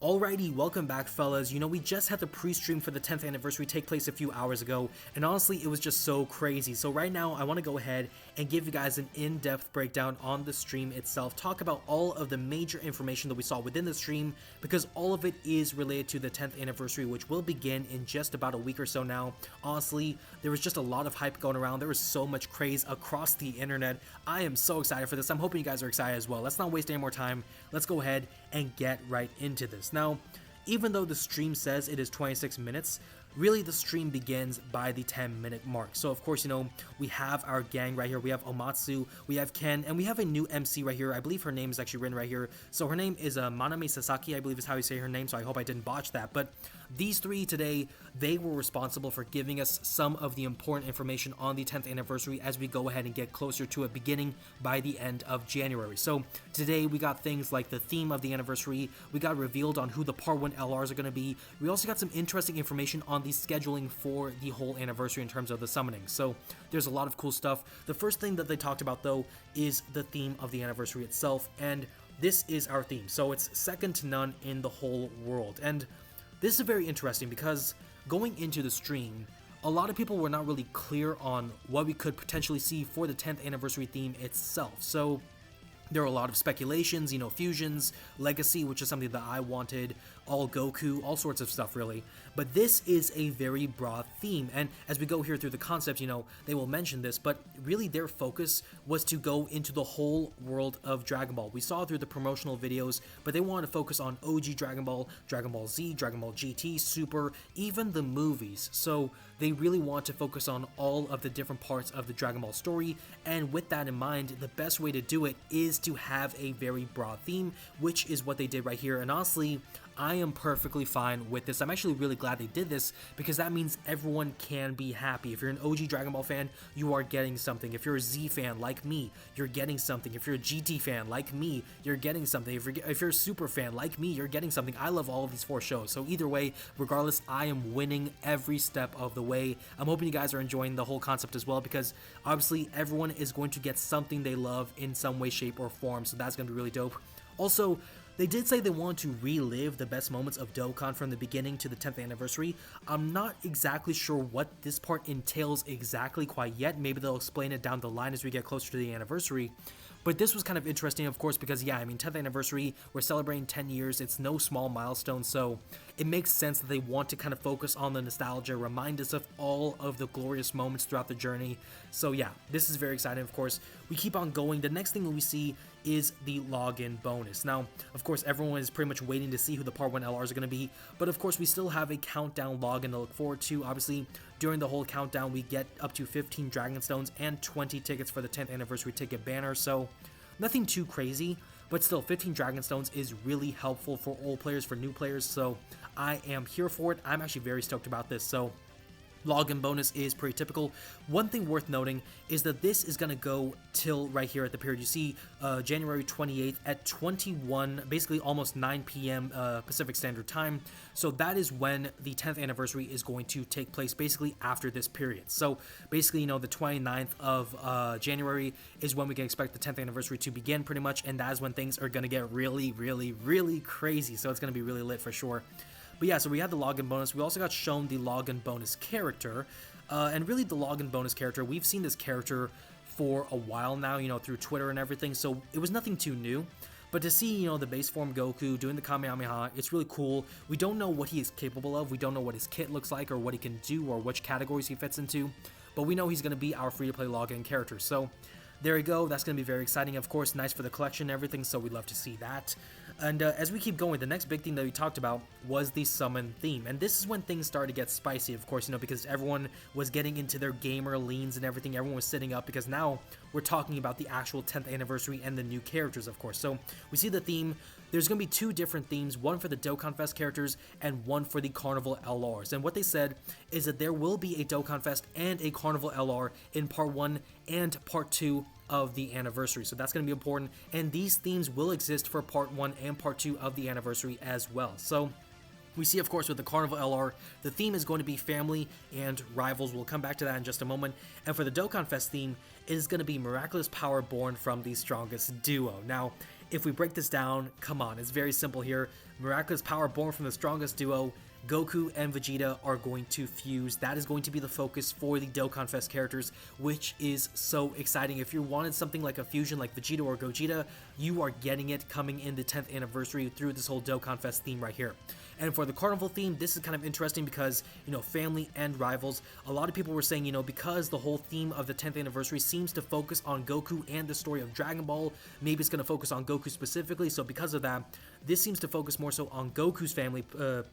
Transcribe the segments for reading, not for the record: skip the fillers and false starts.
Alrighty, welcome back fellas. You know, we just had the pre-stream for the 10th anniversary take place a few hours ago, and honestly it was just so crazy. So right now I want to go ahead and give you guys an in-depth breakdown on the stream itself, talk about all of the major information that we saw within the stream, because all of it is related to the 10th anniversary, which will begin in just about a week or so now. Honestly, there was just a lot of hype going around. There was so much craze across the internet. I am so excited for this. I'm hoping you guys are excited as well. Let's not waste any more time. Let's go ahead and get right into this. Now, even though the stream says it is 26 minutes, really the stream begins by the 10-minute mark. So of course, you know, we have our gang right here. We have Omatsu, we have Ken, and we have a new MC right here. I believe her name is actually written right here. So her name is Manami Sasaki, I believe is how you say her name, so I hope I didn't botch that. But these three today, they were responsible for giving us some of the important information on the 10th anniversary as we go ahead and get closer to it beginning by the end of January. So today we got things like the theme of the anniversary, we got revealed on who the Part 1 LRs are going to be, we also got some interesting information on the scheduling for the whole anniversary in terms of the summoning. So there's a lot of cool stuff. The first thing that they talked about though is the theme of the anniversary itself, and this is our theme. So it's second to none in the whole world. And this is very interesting because going into the stream, a lot of people were not really clear on what we could potentially see for the 10th anniversary theme itself. So there are a lot of speculations, you know, fusions, legacy, which is something that I wanted, all Goku, all sorts of stuff really. But this is a very broad theme, and as we go here through the concept, you know, they will mention this, but really their focus was to go into the whole world of Dragon Ball. We saw through the promotional videos, but they wanted to focus on OG Dragon Ball, Dragon Ball Z, Dragon Ball GT, Super, even the movies. So they really want to focus on all of the different parts of the Dragon Ball story, and with that in mind, the best way to do it is to have a very broad theme, which is what they did right here. And honestly, I am perfectly fine with this. I'm actually really glad they did this because that means everyone can be happy. If you're an OG Dragon Ball fan, you are getting something. If you're a Z fan like me, you're getting something. If you're a GT fan like me, you're getting something. If you're a Super fan like me, you're getting something. I love all of these four shows. So either way, regardless, I am winning every step of the way. I'm hoping you guys are enjoying the whole concept as well, because obviously everyone is going to get something they love in some way, shape, or form. So that's going to be really dope. Also, they did say they wanted to relive the best moments of Dokkan from the beginning to the 10th anniversary. I'm not exactly sure what this part entails exactly quite yet. Maybe they'll explain it down the line as we get closer to the anniversary. But this was kind of interesting, of course, because yeah, I mean, 10th anniversary, we're celebrating 10 years, it's no small milestone, so it makes sense that they want to kind of focus on the nostalgia, remind us of all of the glorious moments throughout the journey. So yeah, this is very exciting, of course. We keep on going. The next thing that we see is the login bonus. Now, of course, everyone is pretty much waiting to see who the Part 1 LRs are going to be, but of course, we still have a countdown login to look forward to. Obviously, during the whole countdown, we get up to 15 Dragon Stones and 20 tickets for the 10th anniversary ticket banner, so nothing too crazy, but still 15 Dragon Stones is really helpful for old players, for new players, so I am here for it. I'm actually very stoked about this. So login bonus is pretty typical. One thing worth noting is that this is going to go till right here at the period. You see January 28th at 21, basically almost 9 p.m. Pacific Standard Time. So that is when the 10th anniversary is going to take place, basically after this period. So basically, you know, the 29th of January is when we can expect the 10th anniversary to begin pretty much, and that is when things are going to get really, really, really crazy. So it's going to be really lit for sure. But yeah, so we had the login bonus. We also got shown the login bonus character. And really the login bonus character, we've seen this character for a while now, you know, through Twitter and everything. So it was nothing too new. But to see, you know, the base form Goku doing the Kamehameha, it's really cool. We don't know what he is capable of. We don't know what his kit looks like or what he can do or which categories he fits into. But we know he's going to be our free-to-play login character. So there you go. That's going to be very exciting. Of course, nice for the collection and everything, so we'd love to see that. And as we keep going, the next big thing that we talked about was the summon theme. And this is when things started to get spicy, of course, you know, because everyone was getting into their gamer leans and everything. Everyone was sitting up because now we're talking about the actual 10th anniversary and the new characters, of course. So we see the theme. There's going to be two different themes, one for the Dokkan Fest characters and one for the Carnival LRs. And what they said is that there will be a Dokkan Fest and a Carnival LR in Part 1 and Part 2 of the anniversary, so that's going to be important, and these themes will exist for Part 1 and Part 2 of the anniversary as well. So we see, of course, with the Carnival LR, the theme is going to be family and rivals. We'll come back to that in just a moment. And for the Dokkan Fest theme, it is going to be miraculous power born from the strongest duo. Now, if we break this down, come on, it's very simple here. Miraculous power born from the strongest duo. Goku and Vegeta are going to fuse. That is going to be the focus for the Dokkan Fest characters, which is so exciting. If you wanted something like a fusion like Vegeta or Gogeta, you are getting it coming in the 10th anniversary through this whole Dokkan Fest theme right here. And for the carnival theme, this is kind of interesting because, you know, family and rivals. A lot of people were saying, you know, because the whole theme of the 10th anniversary seems to focus on Goku and the story of Dragon Ball, maybe it's going to focus on Goku specifically. So because of that, this seems to focus more so on Goku's family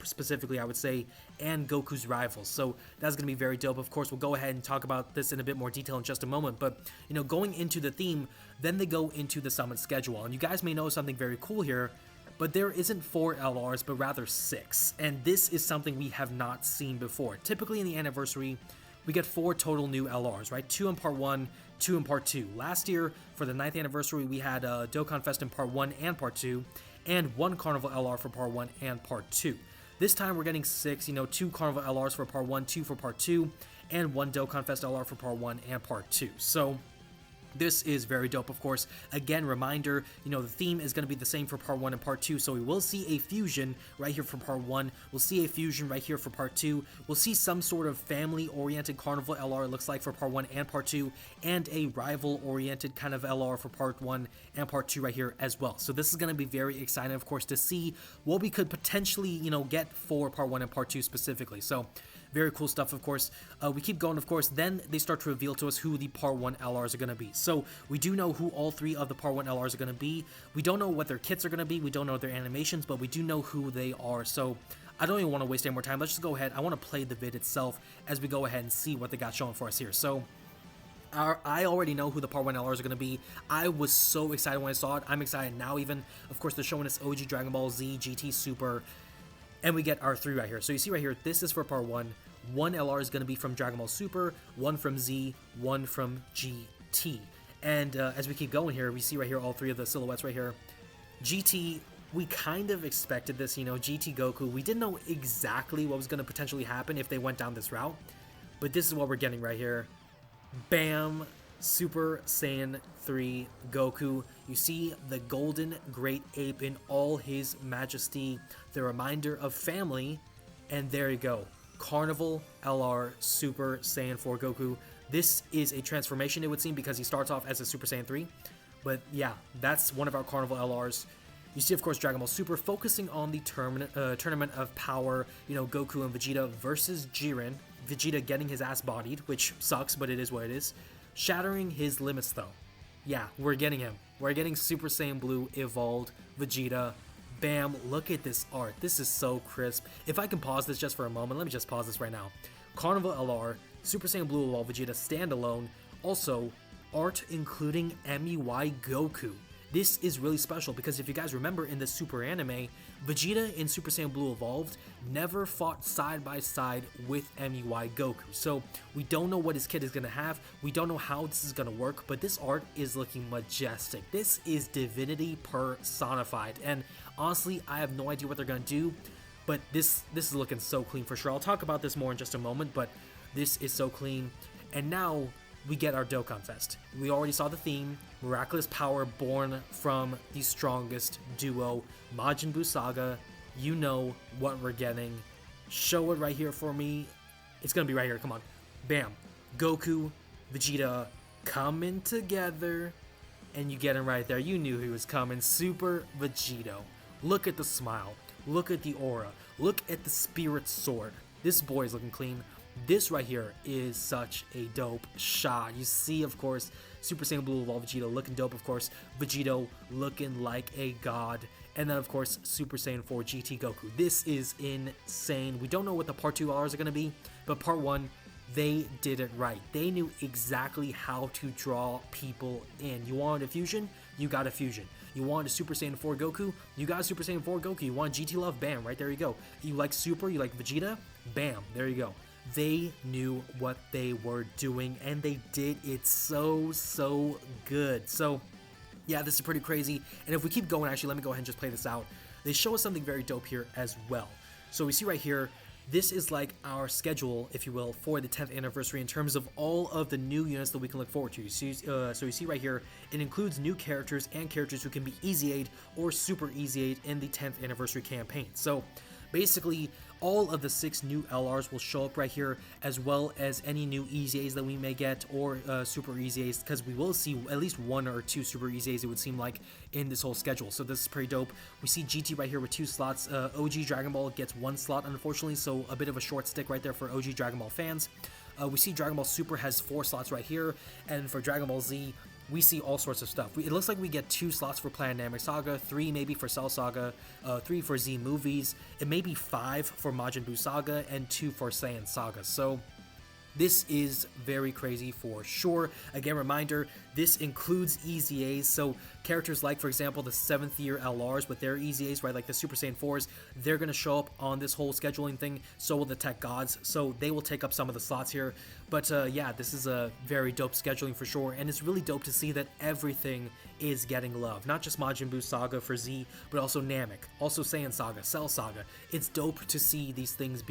specifically, I would say, and Goku's rivals. So that's going to be very dope. Of course, we'll go ahead and talk about this in a bit more detail in just a moment. But, you know, going into the theme, then they go into the summon schedule. And you guys may know something very cool here. But there isn't 4 LRs, but rather 6, and this is something we have not seen before. Typically in the anniversary, we get 4 total new LRs, right? 2 in part 1, 2 in part 2. Last year, for the 9th anniversary, we had Dokkan Fest in part 1 and part 2, and 1 Carnival LR for part 1 and part 2. This time we're getting 6, you know, 2 Carnival LRs for part 1, 2 for part 2, and 1 Dokkan Fest LR for part 1 and part 2. So this is very dope, of course. Again, reminder, you know, the theme is going to be the same for part 1 and part 2, so we will see a fusion right here for part 1. We'll see a fusion right here for part 2. We'll see some sort of family-oriented carnival LR, it looks like, for part 1 and part 2, and a rival-oriented kind of LR for part 1 and part 2 right here as well. So this is going to be very exciting, of course, to see what we could potentially, you know, get for part 1 and part 2 specifically. So very cool stuff, of course. We keep going, of course. Then they start to reveal to us who the Part 1 LRs are going to be. So we do know who all 3 of the Part 1 LRs are going to be. We don't know what their kits are going to be. We don't know their animations, but we do know who they are. So I don't even want to waste any more time. Let's just go ahead. I want to play the vid itself as we go ahead and see what they got showing for us here. So I already know who the Part 1 LRs are going to be. I was so excited when I saw it. I'm excited now even. Of course, they're showing us OG Dragon Ball Z, GT Super, and we get our 3 right here. So you see right here, this is for part 1. 1 LR is going to be from Dragon Ball Super, 1 from Z, 1 from GT. And as we keep going here, we see right here all 3 of the silhouettes right here. GT, we kind of expected this, you know, GT Goku. We didn't know exactly what was going to potentially happen if they went down this route. But this is what we're getting right here. Bam! Super Saiyan 3 Goku. You see the golden great ape in all his majesty, the reminder of family, and there you go. Carnival LR Super Saiyan 4 Goku. This is a transformation, it would seem, because he starts off as a Super Saiyan 3. But yeah, that's one of our Carnival LRs. You see, of course, Dragon Ball Super focusing on the Tournament of Power, you know, Goku and Vegeta versus Jiren. Vegeta getting his ass bodied, which sucks, but it is what it is. Shattering his limits, though. Yeah, we're getting him. We're getting Super Saiyan Blue evolved Vegeta. Bam, look at this art. This is so crisp. If I can pause this just for a moment, let me just pause this right now. Carnival LR, Super Saiyan Blue evolved Vegeta standalone. Also, art including MUI Goku. This is really special because if you guys remember in the Super anime, Vegeta in Super Saiyan Blue Evolved never fought side by side with MUI Goku. So we don't know what his kit is going to have. We don't know how this is going to work, but this art is looking majestic. This is divinity personified. And honestly, I have no idea what they're going to do, but this is looking so clean for sure. I'll talk about this more in just a moment, but this is so clean. And now we get our Dokkan Fest. We already saw the theme, miraculous power born from the strongest duo, Majin Buu Saga. You know what we're getting. Show it right here for me. It's gonna be right here, come on. Bam. Goku, Vegeta, coming together. And you get him right there. You knew he was coming. Super Vegito. Look at the smile. Look at the aura. Look at the spirit sword. This boy is looking clean. This right here is such a dope shot. You see, of course, Super Saiyan Blue Evolved Vegeta looking dope, of course. Vegito looking like a god. And then, of course, Super Saiyan 4 GT Goku. This is insane. We don't know what the Part 2 LRs are going to be, but Part 1, they did it right. They knew exactly how to draw people in. You wanted a fusion? You got a fusion. You wanted a Super Saiyan 4 Goku? You got a Super Saiyan 4 Goku. You want GT Love? Bam, right there you go. You like Super? You like Vegeta? Bam, there you go. They knew what they were doing, and they did it so good. So, yeah, this is pretty crazy. And if we keep going, actually, let me go ahead and just play this out. They show us something very dope here as well. So we see right here, this is like our schedule, if you will, for the 10th anniversary in terms of all of the new units that we can look forward to. So you see right here, it includes new characters and characters who can be easy-aid or super easy-aid in the 10th anniversary campaign. So basically, all of the 6 new LRs will show up right here, as well as any new EZAs that we may get, or super EZAs, because we will see at least 1 or 2 super EZAs, it would seem like, in this whole schedule. So this is pretty dope. We see GT right here with 2 slots. OG Dragon Ball gets 1 slot, unfortunately, so a bit of a short stick right there for OG Dragon Ball fans. We see Dragon Ball Super has 4 slots right here, and for Dragon Ball Z, we see all sorts of stuff. It looks like we get 2 slots for Planet Namek Saga, 3 maybe for Cell Saga, 3 for Z movies, it may be 5 for Majin Buu Saga, and 2 for Saiyan Saga. So this is very crazy for sure. Again, reminder, this includes EZAs, so characters like, for example, the 7th year LRs with their EZAs, right, like the Super Saiyan 4s, they're going to show up on this whole scheduling thing, so will the Tech Gods, so they will take up some of the slots here. But yeah, this is a very dope scheduling for sure, and it's really dope to see that everything is getting love. Not just Majin Buu Saga for Z, but also Namek, also Saiyan Saga, Cell Saga. It's dope to see these things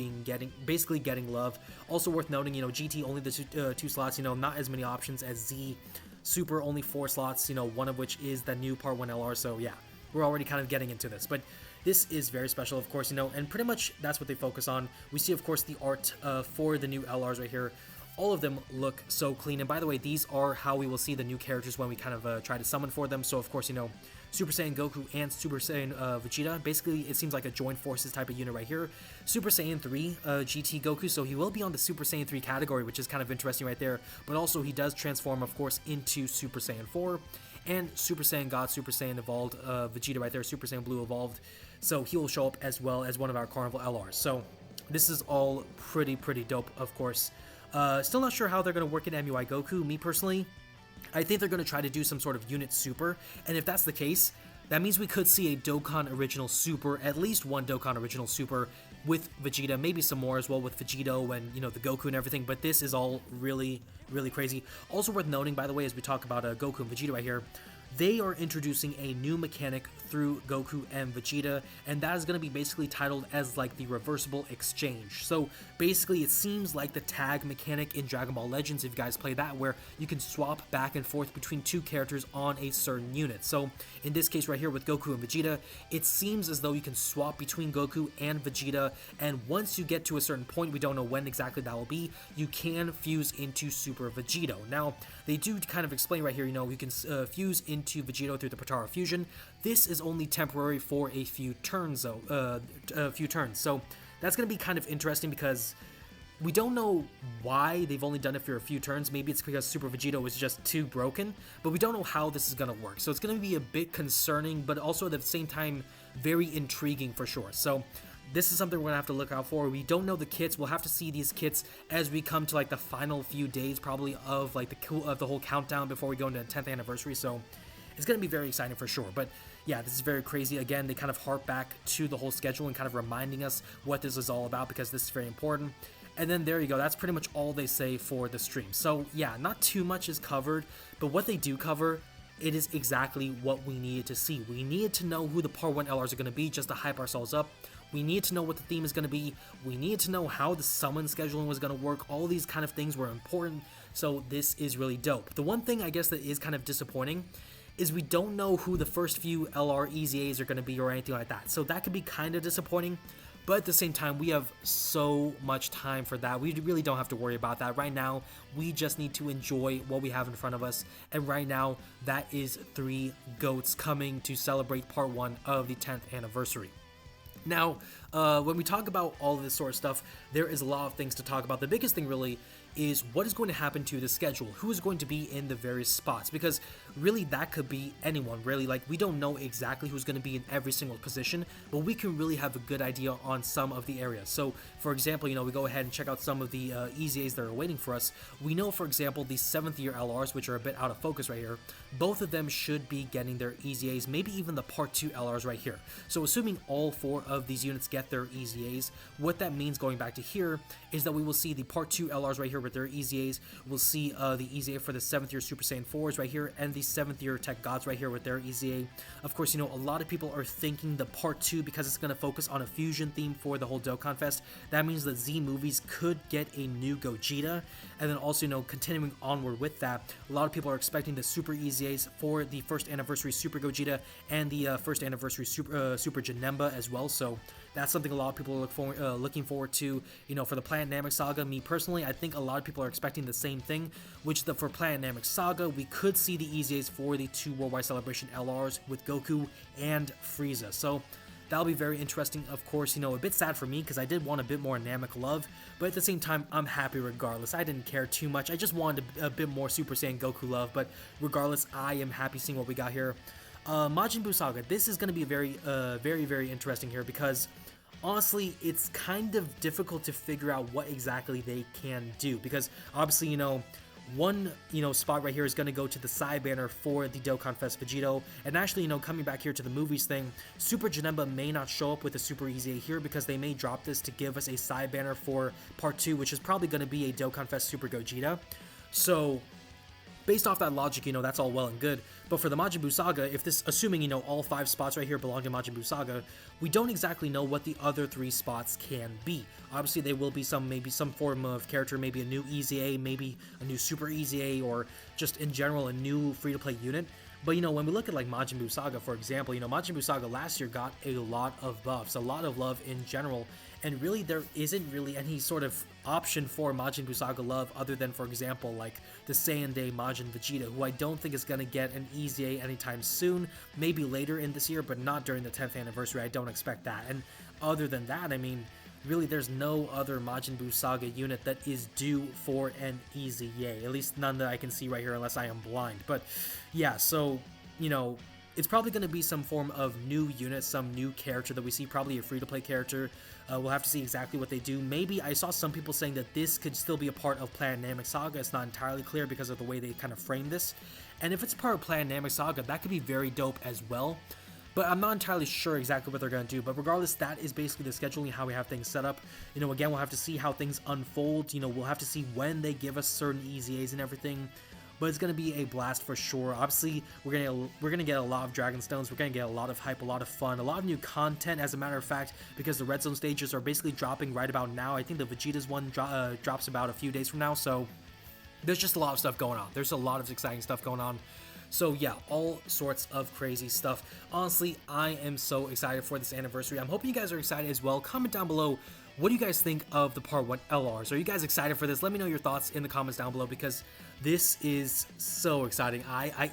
basically getting love. Also worth noting, you know, GT only the 2 slots, you know, not as many options as Z. Super only 4 slots, you know, one of which is the new Part 1 LR, so yeah, we're already kind of getting into this. But this is very special, of course, you know, and pretty much that's what they focus on. We see, of course, the art for the new LRs right here. All of them look so clean, and by the way, these are how we will see the new characters when we kind of try to summon for them. So, of course, you know, Super Saiyan Goku and Super Saiyan Vegeta. Basically, it seems like a joined forces type of unit right here. Super Saiyan 3 GT Goku, so he will be on the Super Saiyan 3 category, which is kind of interesting right there. But also, he does transform, of course, into Super Saiyan 4. And Super Saiyan God, Super Saiyan Evolved Vegeta right there, Super Saiyan Blue Evolved. So he will show up as well as one of our Carnival LRs. So this is all pretty dope, of course. Still not sure how they're going to work in MUI Goku. Me personally, I think they're going to try to do some sort of unit super, and if that's the case, that means we could see a Dokkan Original Super, at least 1 Dokkan Original Super with Vegeta, maybe some more as well with Vegito and, you know, the Goku and everything, but this is all really crazy. Also worth noting, by the way, as we talk about Goku and Vegeta right here, they are introducing a new mechanic through Goku and Vegeta, and that is going to be basically titled as like the reversible exchange. So basically, it seems like the tag mechanic in Dragon Ball Legends, if you guys play that, where you can swap back and forth between 2 characters on a certain unit. So in this case right here with Goku and Vegeta, it seems as though you can swap between Goku and Vegeta, and once you get to a certain point, we don't know when exactly that will be, you can fuse into Super Vegito. Now, they do kind of explain right here, you know, you can fuse into Vegito through the Potara fusion. This is only temporary for a few turns, though. So that's going to be kind of interesting because we don't know why they've only done it for a few turns. Maybe it's because Super Vegito was just too broken, but we don't know how this is going to work. So it's going to be a bit concerning, but also at the same time, very intriguing for sure. So this is something we're going to have to look out for. We don't know the kits. We'll have to see these kits as we come to like the final few days probably of like the whole countdown before we go into the 10th anniversary. So it's going to be very exciting for sure. But yeah, this is very crazy. Again, they kind of harp back to the whole schedule and kind of reminding us what this is all about because this is very important. And then there you go. That's pretty much all they say for the stream. So yeah, not too much is covered, but what they do cover, it is exactly what we needed to see. We needed to know who the Part 1 LRs are going to be just to hype ourselves up. We needed to know what the theme is going to be. We needed to know how the summon scheduling was going to work. All these kind of things were important. So this is really dope. The one thing I guess that is kind of disappointing is we don't know who the first few LR EZAs are going to be or anything like that. So that could be kind of disappointing. But at the same time, we have so much time for that. We really don't have to worry about that. Right now, we just need to enjoy what we have in front of us. And right now, that is 3 GOATs coming to celebrate Part 1 of the 10th anniversary. Now, when we talk about all of this sort of stuff, there is a lot of things to talk about. The biggest thing really is what is going to happen to the schedule, who is going to be in the various spots, because really that could be anyone, really. Like, we don't know exactly who's going to be in every single position, but we can really have a good idea on some of the areas. So for example, you know, we go ahead and check out some of the EZAs that are waiting for us. We know, for example, the 7th year LRs, which are a bit out of focus right here, both of them should be getting their EZAs, maybe even the Part 2 LRs right here. So assuming all 4 of these units get their EZAs, what that means going back to here is that we will see the Part 2 LRs right here with their EZAs. We'll see the EZA for the 7th year Super Saiyan 4s right here, and the 7th year Tech Gods right here with their EZA. Of course, you know, a lot of people are thinking the part 2, because it's going to focus on a fusion theme for the whole Dokkan Fest. That means that Z movies could get a new Gogeta, and then also, you know, continuing onward with that, a lot of people are expecting the Super EZAs for the 1st anniversary Super Gogeta and the 1st anniversary Super Janemba as well. So that's something a lot of people are looking forward to, you know, for the Planet Namek Saga. Me personally, I think a lot of people are expecting the same thing, which for Planet Namek Saga, we could see the EZAs for the 2 Worldwide Celebration LRs with Goku and Frieza. So that'll be very interesting. Of course, you know, a bit sad for me because I did want a bit more Namek love, but at the same time, I'm happy regardless. I didn't care too much. I just wanted a bit more Super Saiyan Goku love, but regardless, I am happy seeing what we got here. Majin Buu Saga, this is going to be very interesting here, because honestly, it's kind of difficult to figure out what exactly they can do, because obviously, you know, one, you know, spot right here is going to go to the side banner for the Dokkan Fest Vegito, and actually, you know, coming back here to the movies thing, Super Janemba may not show up with the Super EZA here, because they may drop this to give us a side banner for part 2, which is probably going to be a Dokkan Fest Super Gogeta. So based off that logic, you know, that's all well and good, but for the Majin Buu Saga, if this, assuming, you know, all 5 spots right here belong to Majin Buu Saga, we don't exactly know what the other 3 spots can be. Obviously, they will be maybe some form of character, maybe a new EZA, maybe a new Super EZA, or just in general a new free-to-play unit. But, you know, when we look at, like, Majin Buu Saga, for example, you know, Majin Buu Saga last year got a lot of buffs, a lot of love in general, and really there isn't really any sort of option for Majin Buu Saga love other than, for example, like the Saiyan Day Majin Vegeta, who I don't think is going to get an EZA anytime soon, maybe later in this year, but not during the 10th anniversary. I don't expect that. And other than that, I mean, really there's no other Majin Buu Saga unit that is due for an EZA, at least none that I can see right here unless I am blind. But yeah, so, you know, it's probably going to be some form of new unit, some new character that we see, probably a free-to-play character. We'll have to see exactly what they do. Maybe I saw some people saying that this could still be a part of Planet Namek Saga. It's not entirely clear because of the way they kind of frame this. And if it's part of Planet Namek Saga, that could be very dope as well. But I'm not entirely sure exactly what they're going to do. But regardless, that is basically the scheduling, how we have things set up. You know, again, we'll have to see how things unfold. You know, we'll have to see when they give us certain EZAs and everything. But it's going to be a blast for sure. Obviously, we're gonna get a lot of Dragon Stones. We're going to get a lot of hype, a lot of fun, a lot of new content, as a matter of fact, because the Red Zone stages are basically dropping right about now. I think the Vegeta's one drops about a few days from now. So there's just a lot of stuff going on. There's a lot of exciting stuff going on. So yeah, all sorts of crazy stuff. Honestly, I am so excited for this anniversary. I'm hoping you guys are excited as well. Comment down below, what do you guys think of the Part 1 LRs? Are you guys excited for this? Let me know your thoughts in the comments down below, because this is so exciting. I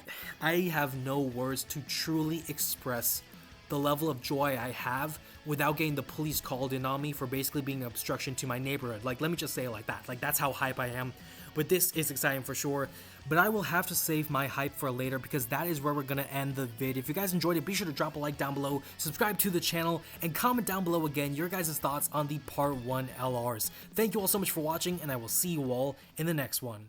have no words to truly express the level of joy I have without getting the police called in on me for basically being an obstruction to my neighborhood. Like, let me just say it like that. Like, that's how hype I am. But this is exciting for sure. But I will have to save my hype for later, because that is where we're going to end the vid. If you guys enjoyed it, be sure to drop a like down below, subscribe to the channel, and comment down below again your guys' thoughts on the Part 1 LRs. Thank you all so much for watching, and I will see you all in the next one.